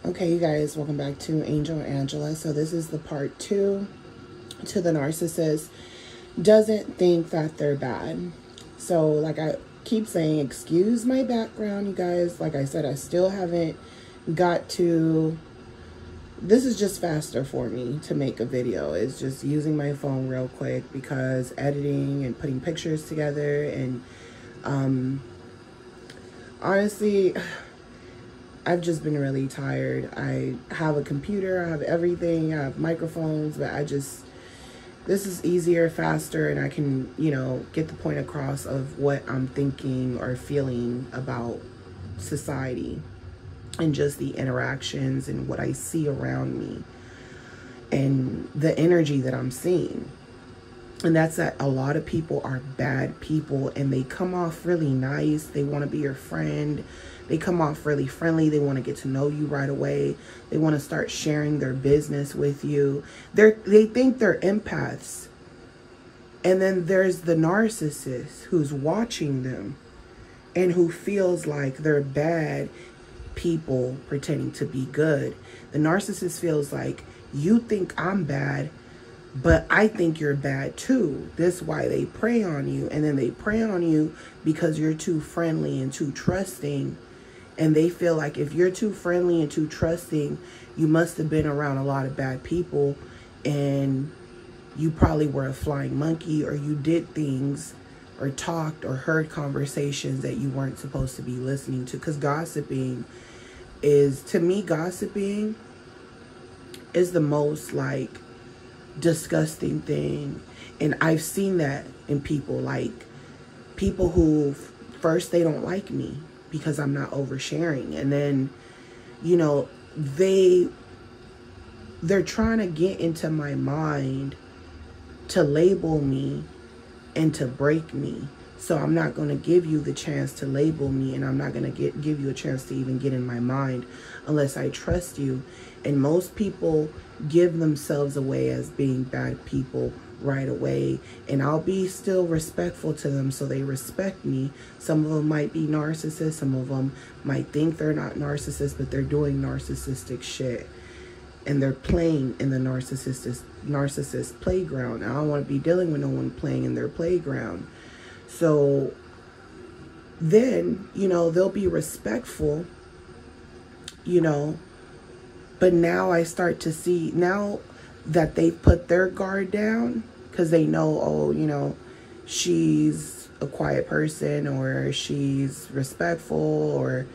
Okay, you guys, welcome back to Angel Angela. So this is the part 2 to the narcissist doesn't think that they're bad. So like I keep saying, excuse my background, you guys. Like I said, I still haven't got to, this is just faster for me to make a video. It's just using my phone real quick because editing and putting pictures together and honestly, I've just been really tired. I have a computer, I have everything, I have microphones, but this is easier, faster, and I can, get the point across of what I'm thinking or feeling about society and just the interactions and what I see around me and the energy that I'm seeing. And that's that a lot of people are bad people and they come off really nice. They want to be your friend. They come off really friendly. They want to get to know you right away. They want to start sharing their business with you. They think they're empaths. And then there's the narcissist who's watching them and who feels like they're bad people pretending to be good. The narcissist feels like, you think I'm bad, but I think you're bad too. That's why they prey on you. And then they prey on you because you're too friendly and too trusting. And they feel like if you're too friendly and too trusting, you must have been around a lot of bad people and you probably were a flying monkey, or you did things or talked or heard conversations that you weren't supposed to be listening to. Because gossiping is, to me, gossiping is the most like disgusting thing. And I've seen that in people, like people who first they don't like me because I'm not oversharing, and then they're trying to get into my mind to label me and to break me. So I'm not going to give you the chance to label me, and I'm not going to give you a chance to even get in my mind unless I trust you. And most people give themselves away as being bad people right away, and I'll be still respectful to them so they respect me. Some of them might be narcissists, some of them might think they're not narcissists, but they're doing narcissistic shit and they're playing in the narcissist playground. I don't want to be dealing with no one playing in their playground. So then they'll be respectful, but now I start to see, now that they've put their guard down, because they know, oh, she's a quiet person, or she's respectful, or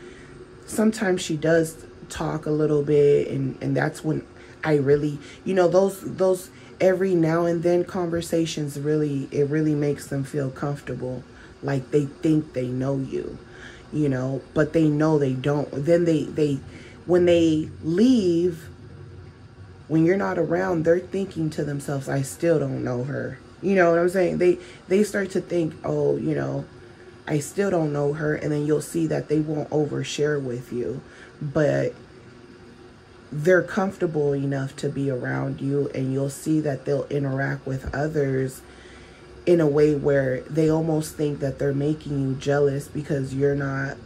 sometimes she does talk a little bit, and that's when I really, those every now and then conversations it really makes them feel comfortable, like they think they know you, but they know they don't. Then they when they leave, when you're not around, they're thinking to themselves, I still don't know her. You know what I'm saying? They start to think, oh, I still don't know her. And then you'll see that they won't overshare with you, but they're comfortable enough to be around you. And you'll see that they'll interact with others in a way where they almost think that they're making you jealous because you're not.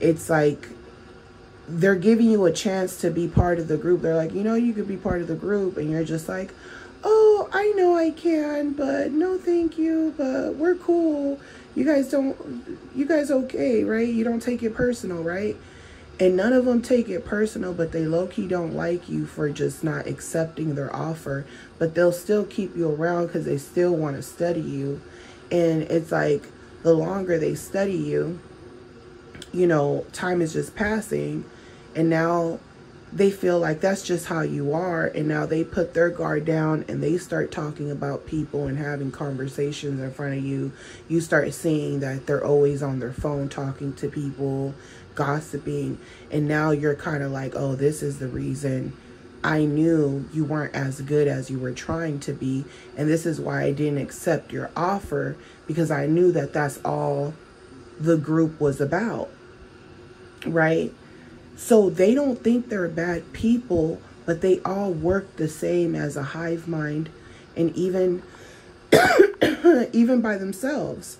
It's like they're giving you a chance to be part of the group. They're like, you could be part of the group. And you're just like, oh, I know I can, but no, thank you. But we're cool. You guys okay, right? You don't take it personal, right? And none of them take it personal, but they low-key don't like you for just not accepting their offer. But they'll still keep you around because they still want to study you. And it's like, the longer they study you, time is just passing. And now they feel like that's just how you are. And now they put their guard down and they start talking about people and having conversations in front of you. You start seeing that they're always on their phone talking to people, gossiping. And now you're kind of like, oh, this is the reason I knew you weren't as good as you were trying to be. And this is why I didn't accept your offer, because I knew that that's all the group was about. Right? So they don't think they're bad people, but they all work the same as a hive mind, and even even by themselves.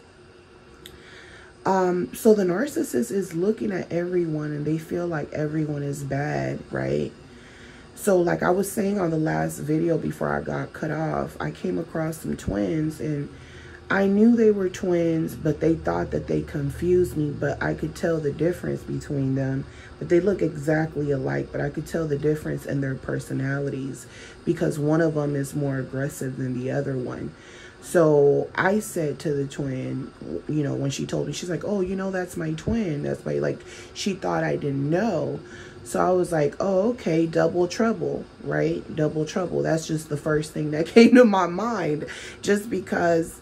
So the narcissist is looking at everyone and they feel like everyone is bad, right? So like I was saying on the last video before I got cut off, I came across some twins and I knew they were twins, but they thought that they confused me, but I could tell the difference between them. But they look exactly alike, but I could tell the difference in their personalities because one of them is more aggressive than the other one. So I said to the twin, you know, when she told me, she's like, oh, you know, that's my twin. That's my, like, she thought I didn't know. So I was like, oh, okay, double trouble, right? Double trouble. That's just the first thing that came to my mind, just because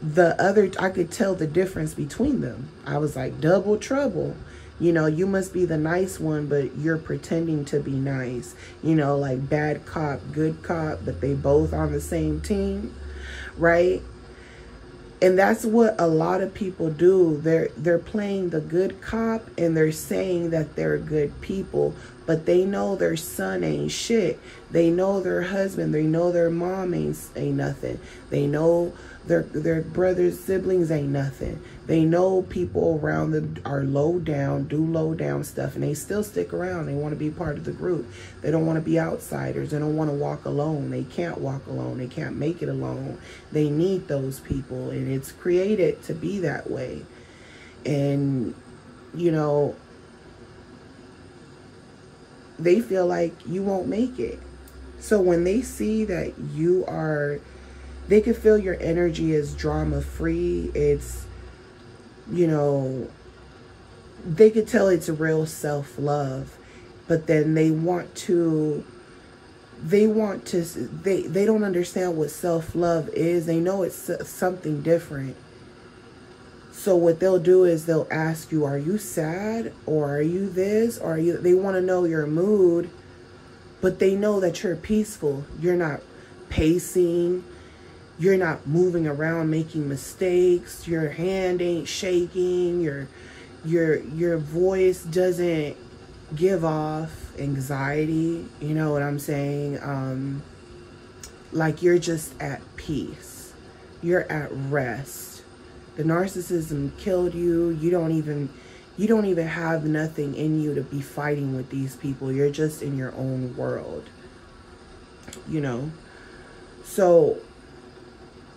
the other, I could tell the difference between them. I was like, double trouble. You know, you must be the nice one, but you're pretending to be nice. You know, like bad cop, good cop, but they both on the same team, right? And that's what a lot of people do. They're playing the good cop and they're saying that they're good people, but they know their son ain't shit. They know their husband, they know their mom ain't nothing. They know their brothers, siblings ain't nothing. They know people around them are low down, do low down stuff, and they still stick around. They want to be part of the group. They don't want to be outsiders. They don't want to walk alone. They can't walk alone. They can't make it alone. They need those people, and it's created to be that way. And, you know, they feel like you won't make it. So when they see that you are, they can feel your energy is drama-free. It's, you know, they could tell it's real self-love, but then they don't understand what self-love is. They know it's something different. So what they'll do is they'll ask you, are you sad? Or are you this? Or are you, they want to know your mood, but they know that you're peaceful. You're not pacing. You're not moving around making mistakes. Your hand ain't shaking. Your voice doesn't give off anxiety. You know what I'm saying? Like you're just at peace. You're at rest. The narcissism killed you. You don't even have nothing in you to be fighting with these people. You're just in your own world. You know? So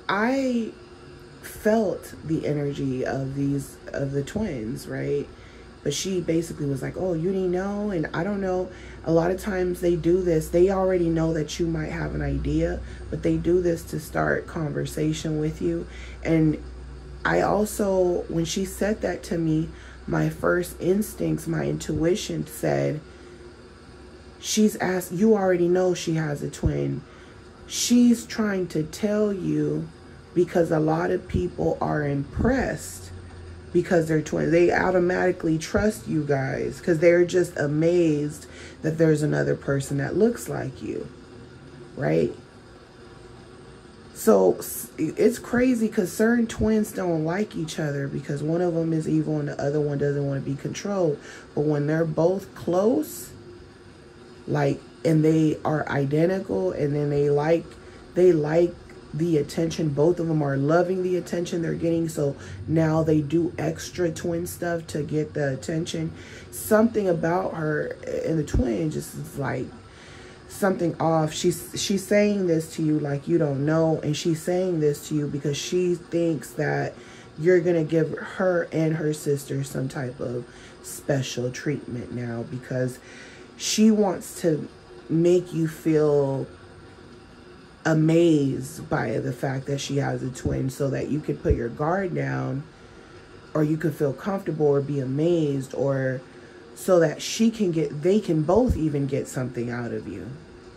I felt the energy of the twins, right? But she basically was like, oh, you didn't know? And I don't know. A lot of times they do this. They already know that you might have an idea, but they do this to start conversation with you. And I also, when she said that to me, my first instincts, my intuition said, she's asked, you already know she has a twin. She's trying to tell you, because a lot of people are impressed because they're twins. They automatically trust you guys because they're just amazed that there's another person that looks like you, right? So it's crazy because certain twins don't like each other because one of them is evil and the other one doesn't want to be controlled. But when they're both close, like, and they are identical, and then they like the attention, both of them are loving the attention they're getting, so now they do extra twin stuff to get the attention. Something about her and the twin just is like something off. She's saying this to you like you don't know, and she's saying this to you because she thinks that you're gonna give her and her sister some type of special treatment now, because she wants to make you feel amazed by the fact that she has a twin, so that you could put your guard down, or you could feel comfortable or be amazed, or so that they can both even get something out of you.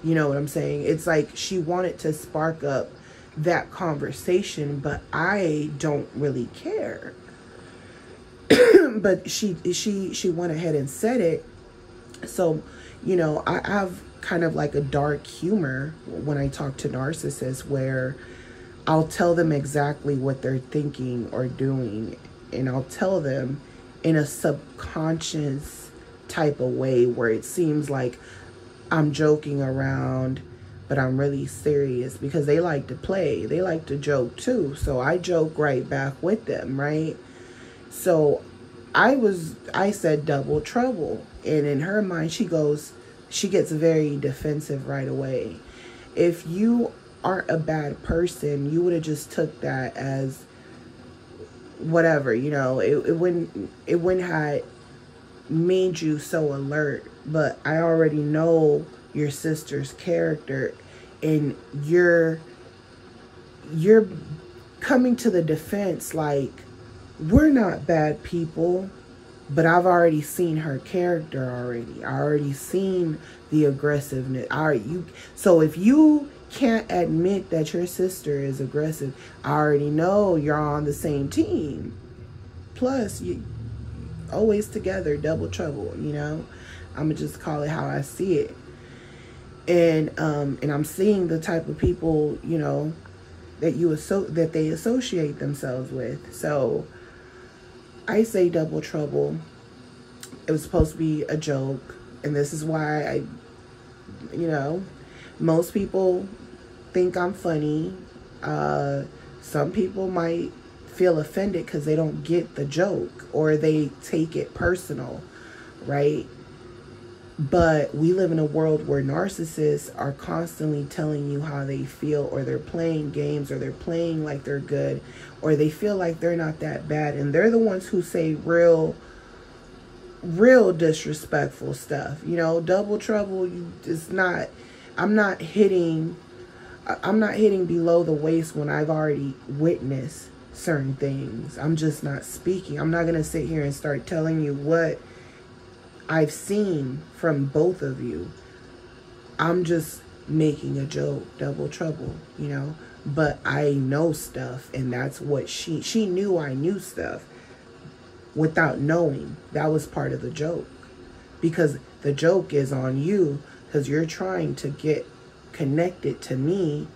You know what I'm saying? It's like she wanted to spark up that conversation, but I don't really care. But she went ahead and said it. So, you know, I have kind of like a dark humor when I talk to narcissists, where I'll tell them exactly what they're thinking or doing, and I'll tell them in a subconscious type of way where it seems like I'm joking around, but I'm really serious, because they like to play. They like to joke too. So I joke right back with them, right? So I said double trouble. And in her mind, she gets very defensive right away. If you aren't a bad person, you would have just took that as whatever, it wouldn't have made you so alert. But I already know your sister's character, and you're coming to the defense like, we're not bad people, but I've already seen her character already. I already seen the aggressiveness. So if you can't admit that your sister is aggressive, I already know you're on the same team. Plus, you always together, double trouble, I'm gonna just call it how I see it. And I'm seeing the type of people, that they associate themselves with. So I say double trouble. It was supposed to be a joke, and this is why most people think I'm funny. Some people might feel offended because they don't get the joke, or they take it personal, right? But we live in a world where narcissists are constantly telling you how they feel, or they're playing games, or they're playing like they're good, or they feel like they're not that bad. And they're the ones who say real disrespectful stuff. Double trouble, I'm not hitting below the waist when I've already witnessed certain things. I'm just not speaking. I'm not going to sit here and start telling you what I've seen from both of you. I'm just making a joke, double trouble, but I know stuff, and that's what she knew. I knew stuff without knowing. That was part of the joke, because the joke is on you, because you're trying to get connected to me,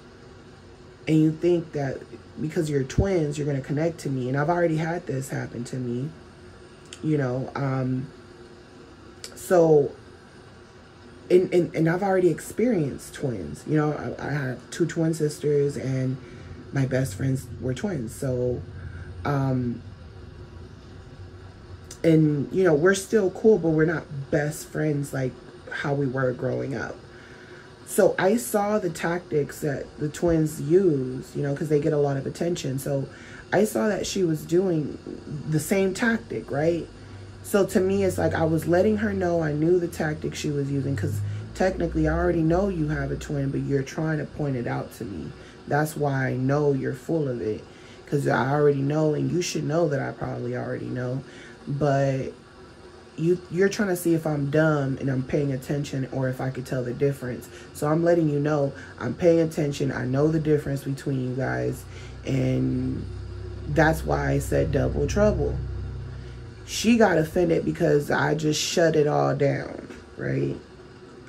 and you think that because you're twins, you're going to connect to me. And I've already had this happen to me, so, and I've already experienced twins. I had 2 twin sisters, and my best friends were twins. So, and, we're still cool, but we're not best friends like how we were growing up. So I saw the tactics that the twins use, because they get a lot of attention. So I saw that she was doing the same tactic, right? So to me, it's like I was letting her know I knew the tactic she was using, because technically I already know you have a twin, but you're trying to point it out to me. That's why I know you're full of it, because I already know, and you should know that I probably already know. But you're trying to see if I'm dumb and I'm paying attention, or if I could tell the difference. So I'm letting you know I'm paying attention. I know the difference between you guys, and that's why I said double trouble. She got offended because I just shut it all down, right?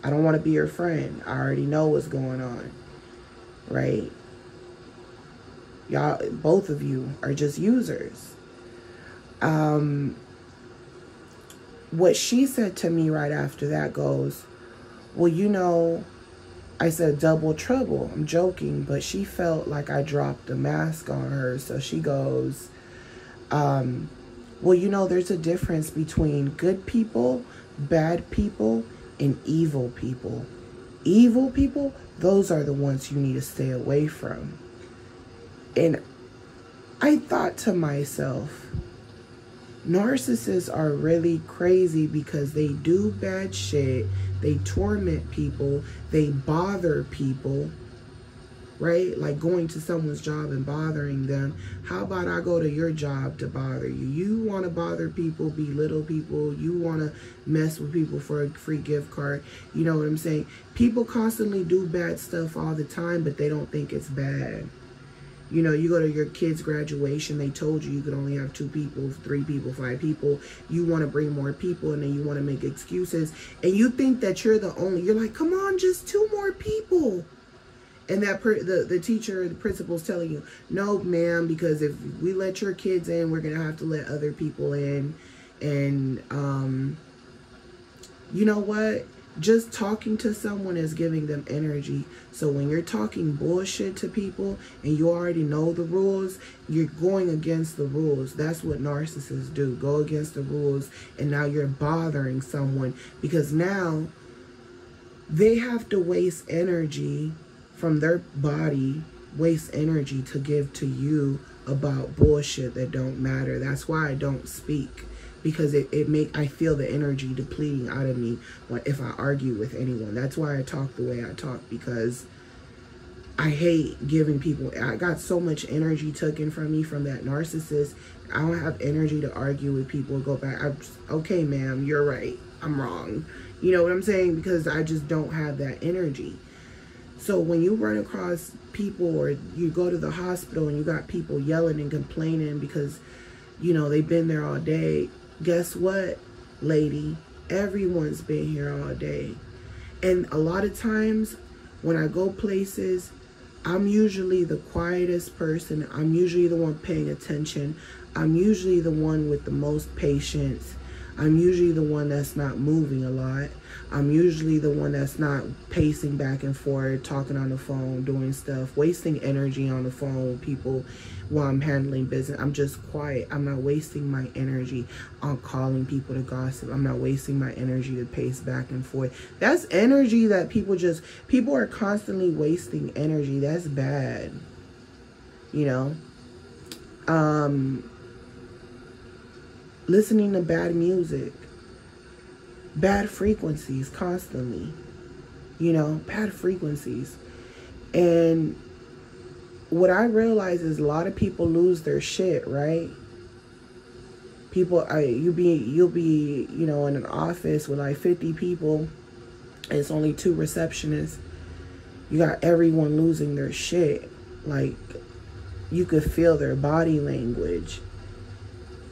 I don't want to be your friend. I already know what's going on, right? Y'all, both of you are just users. What she said to me right after that goes, well, I said double trouble. I'm joking, but she felt like I dropped a mask on her. So she goes, well, there's a difference between good people, bad people, and evil people. Evil people, those are the ones you need to stay away from. And I thought to myself, narcissists are really crazy because they do bad shit. They torment people. They bother people, right? Like going to someone's job and bothering them. How about I go to your job to bother you? You want to bother people, belittle people. You want to mess with people for a free gift card. You know what I'm saying? People constantly do bad stuff all the time, but they don't think it's bad. You go to your kid's graduation, they told you could only have 2 people, 3 people, 5 people. You want to bring more people, and then you want to make excuses. And you think that you're like, come on, just 2 more people. And that the teacher, the principal's telling you, no, ma'am, because if we let your kids in, we're going to have to let other people in. And you know what? Just talking to someone is giving them energy. So when you're talking bullshit to people and you already know the rules, you're going against the rules. That's what narcissists do. Go against the rules, and now you're bothering someone because now they have to waste energy from their body, waste energy to give to you about bullshit that don't matter. That's why I don't speak. Because I feel the energy depleting out of me if I argue with anyone. That's why I talk the way I talk, because I hate giving people, I got so much energy taken from me from that narcissist. I don't have energy to argue with people, go back. Okay, ma'am, you're right. I'm wrong. You know what I'm saying? Because I just don't have that energy. So when you run across people, or you go to the hospital and you got people yelling and complaining because, you know, they've been there all day. Guess what, lady? Everyone's been here all day. And a lot of times when I go places, I'm usually the quietest person. I'm usually the one paying attention. I'm usually the one with the most patience. I'm usually the one that's not moving a lot. I'm usually the one that's not pacing back and forth, talking on the phone, doing stuff, wasting energy on the phone with people while I'm handling business. I'm just quiet. I'm not wasting my energy on calling people to gossip. I'm not wasting my energy to pace back and forth. That's energy that people are constantly wasting energy. That's bad. You know? Listening to bad music, bad frequencies constantly, you know, bad frequencies. And what I realize is a lot of people lose their shit, right? People, you'll be, you know, in an office with like 50 people, and it's only 2 receptionists. You got everyone losing their shit. Like, you could feel their body language.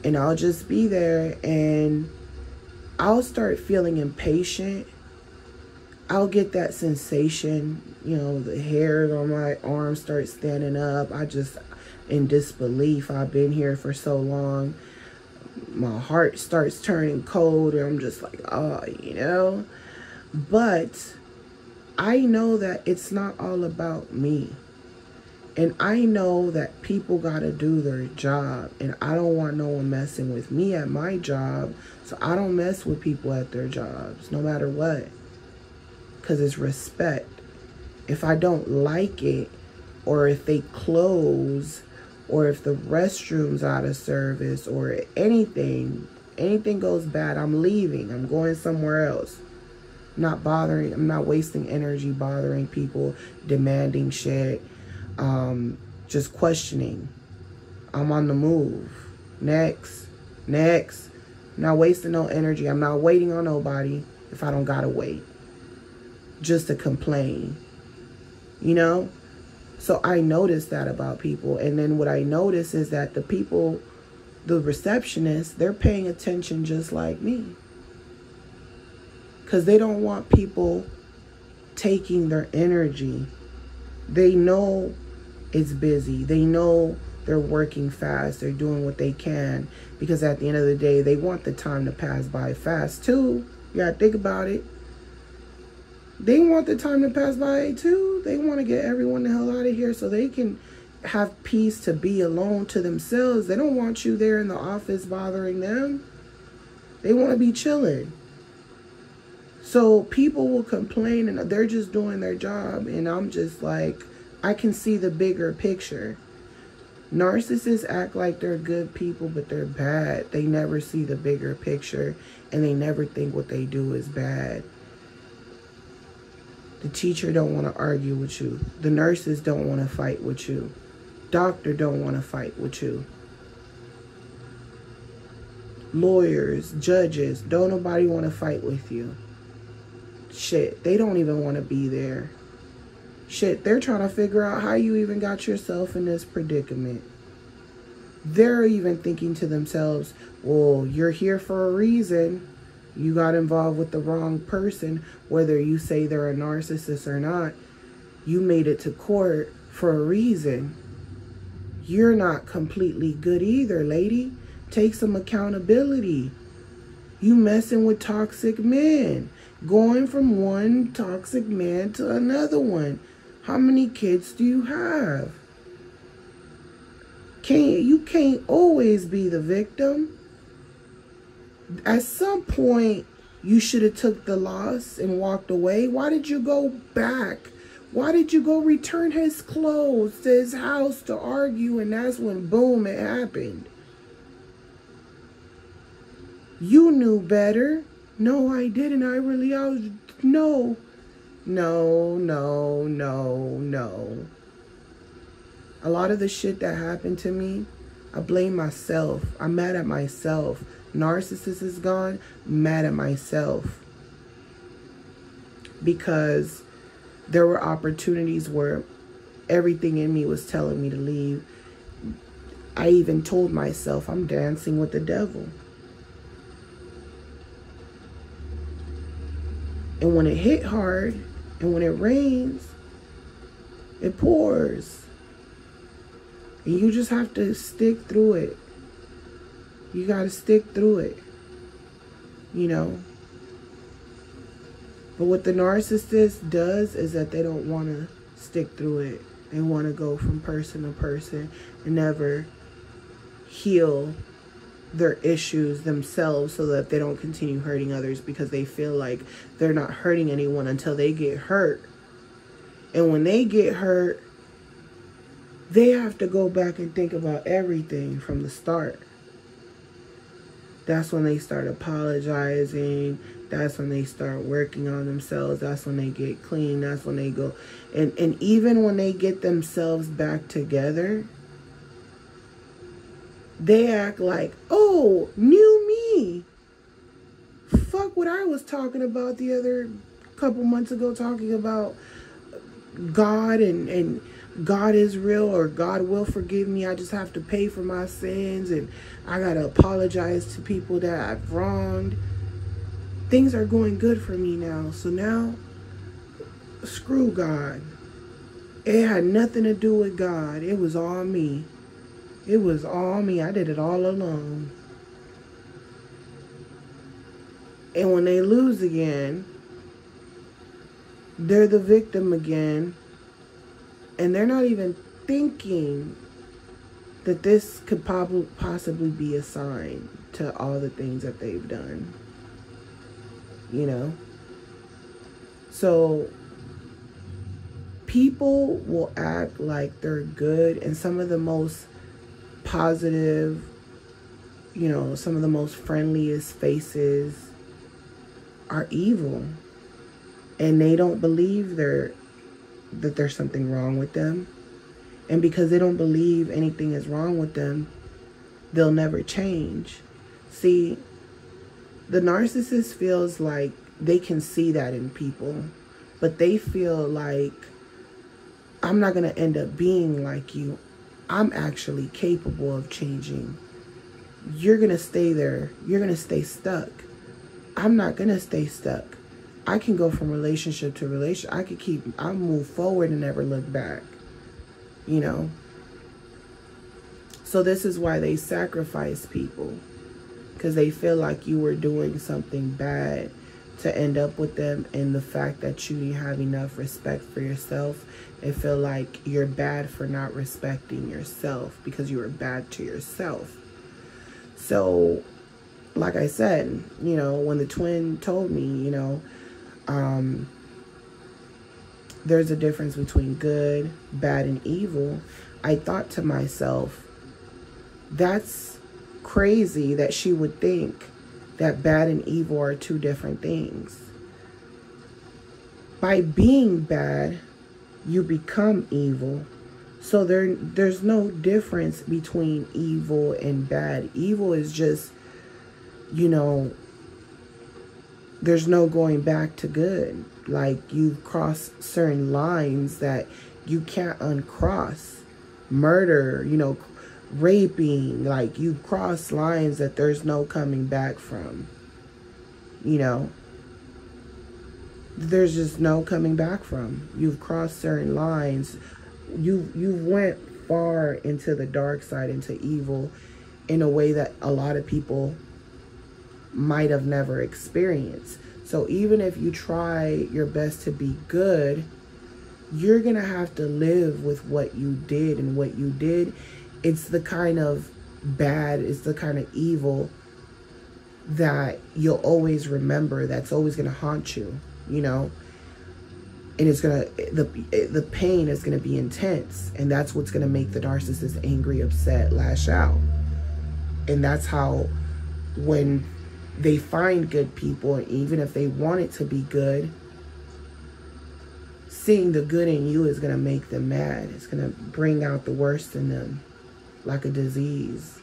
And I'll just be there and I'll start feeling impatient. I'll get that sensation, you know, the hairs on my arms start standing up. I just, in disbelief, I've been here for so long. My heart starts turning cold and I'm just like, oh, you know. But I know that it's not all about me. And I know that people got to do their job. And I don't want no one messing with me at my job. So I don't mess with people at their jobs, no matter what. Because it's respect. If I don't like it, or if they close, or if the restroom's out of service, or anything goes bad, I'm leaving. I'm going somewhere else. I'm not wasting energy bothering people, demanding shit. Just questioning. I'm on the move. Next. I'm not wasting no energy. I'm not waiting on nobody if I don't gotta wait just to complain, you know. So I noticed that about people. And then what I notice is that the receptionists, they're paying attention just like me, because they don't want people taking their energy. They know it's busy. They know they're working fast. They're doing what they can, because at the end of the day, they want the time to pass by fast too. You gotta think about it. They want the time to pass by too. They want to get everyone the hell out of here so they can have peace to be alone to themselves. They don't want you there in the office bothering them. They want to be chilling. So people will complain and they're just doing their job. And I'm just like, I can see the bigger picture. Narcissists act like they're good people, but they're bad. They never see the bigger picture, and they never think what they do is bad. The teacher don't want to argue with you. The nurses don't want to fight with you. Doctor don't want to fight with you. Lawyers, judges, don't nobody want to fight with you. Shit, they don't even want to be there. Shit, they're trying to figure out how you even got yourself in this predicament. They're even thinking to themselves, well, you're here for a reason. You got involved with the wrong person, whether you say they're a narcissist or not. You made it to court for a reason. You're not completely good either, lady. Take some accountability. You messing with toxic men. Going from one toxic man to another one. How many kids do you have? You can't always be the victim. At some point, you should have took the loss and walked away. Why did you go back? Why did you go return his clothes to his house to argue? And that's when, boom, it happened. You knew better. No, I didn't. No. A lot of the shit that happened to me, I blame myself. I'm mad at myself. Narcissist is gone, mad at myself. Because there were opportunities where everything in me was telling me to leave. I even told myself I'm dancing with the devil. And when it hit hard, and when it rains, it pours. And you just have to stick through it. You got to stick through it. You know? But what the narcissist does is that they don't want to stick through it. They want to go from person to person and never heal their issues themselves so that they don't continue hurting others, because they feel like they're not hurting anyone until they get hurt. And when they get hurt, they have to go back and think about everything from the start. That's when they start apologizing. That's when they start working on themselves. That's when they get clean. That's when they go. And even when they get themselves back together, they act like, oh, new me. Fuck what I was talking about the other couple months ago, talking about God and God is real, or God will forgive me. I just have to pay for my sins, and I got to apologize to people that I've wronged. Things are going good for me now. So now, screw God. It had nothing to do with God. It was all me. It was all me. I did it all alone. And when they lose again, they're the victim again. And they're not even thinking that this could possibly be a sign to all the things that they've done. You know? So people will act like they're good, and some of the most positive, you know, some of the most friendliest faces are evil. And they don't believe that there's something wrong with them. And because they don't believe anything is wrong with them, they'll never change. See, the narcissist feels like they can see that in people, but they feel like, I'm not going to end up being like you. I'm actually capable of changing. You're going to stay there. You're going to stay stuck. I'm not going to stay stuck. I can go from relationship to relationship. I'll move forward and never look back. You know? So this is why they sacrifice people. Because they feel like you were doing something bad to end up with them. And the fact that you didn't have enough respect for yourself, they feel like you're bad for not respecting yourself because you were bad to yourself. So, like I said, you know, when the twin told me, you know, there's a difference between good, bad, and evil, I thought to myself, that's crazy that she would think that bad and evil are two different things. By being bad, you become evil. So there's no difference between evil and bad. Evil is just, you know, there's no going back to good. Like, you've crossed certain lines that you can't uncross. Murder, you know, raping, like, you've crossed lines that there's no coming back from. You know, there's just no coming back from. You've crossed certain lines. You went far into the dark side, into evil, in a way that a lot of people might have never experienced. So even if you try your best to be good, you're going to have to live with what you did. And what you did, it's the kind of bad, it's the kind of evil that you'll always remember, that's always going to haunt you, you know. And it's going to, the pain is going to be intense. And that's what's going to make the narcissist angry, upset, lash out. And that's how, when they find good people, and even if they want it to be good, seeing the good in you is going to make them mad. It's going to bring out the worst in them, like a disease.